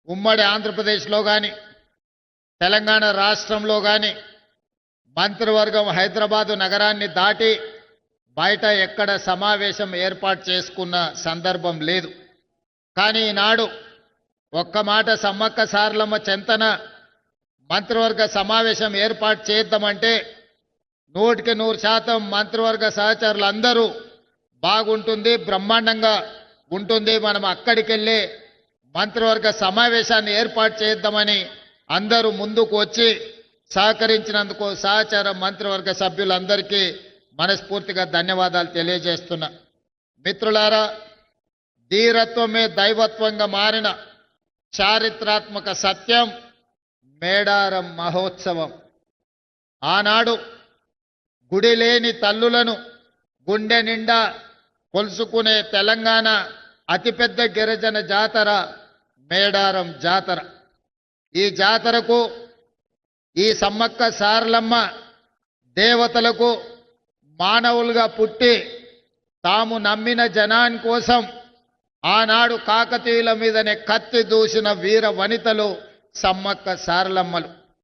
ఉమ్మడి ఆంధ్రప్రదేశ్లో కానీ తెలంగాణ రాష్ట్రంలో కానీ మంత్రివర్గం హైదరాబాదు నగరాన్ని దాటి బయట ఎక్కడ సమావేశం ఏర్పాటు చేసుకున్న సందర్భం లేదు. కానీ ఈనాడు ఒక్క మాట సమ్మక్క సారలమ్మ చెంతన మంత్రివర్గ సమావేశం ఏర్పాటు చేద్దామంటే 100% మంత్రివర్గ సహచరులందరూ బాగుంటుంది, బ్రహ్మాండంగా ఉంటుంది, మనం అక్కడికి వెళ్ళి మంత్రివర్గ సమావేశాన్ని ఏర్పాటు చేద్దామని అందరూ ముందుకు వచ్చి సహకరించినందుకు సహచార మంత్రివర్గ సభ్యులందరికీ మనస్ఫూర్తిగా ధన్యవాదాలు తెలియజేస్తున్నా. మిత్రులారా, ధీరత్వమే దైవత్వంగా మారిన చారిత్రాత్మక సత్యం మేడారం మహోత్సవం. ఆనాడు గుడి లేని తల్లులను గుండె నిండా కొలుసుకునే తెలంగాణ అతిపెద్ద గిరిజన జాతర మేడారం జాతర. ఈ జాతరకు ఈ సమ్మక్క సారలమ్మ దేవతలకు మానవులుగా పుట్టి తాము నమ్మిన జనాని కోసం ఆనాడు కాకతీయుల మీదనే కత్తి దూసిన వీర వనితలు సమ్మక్క సారలమ్మలు.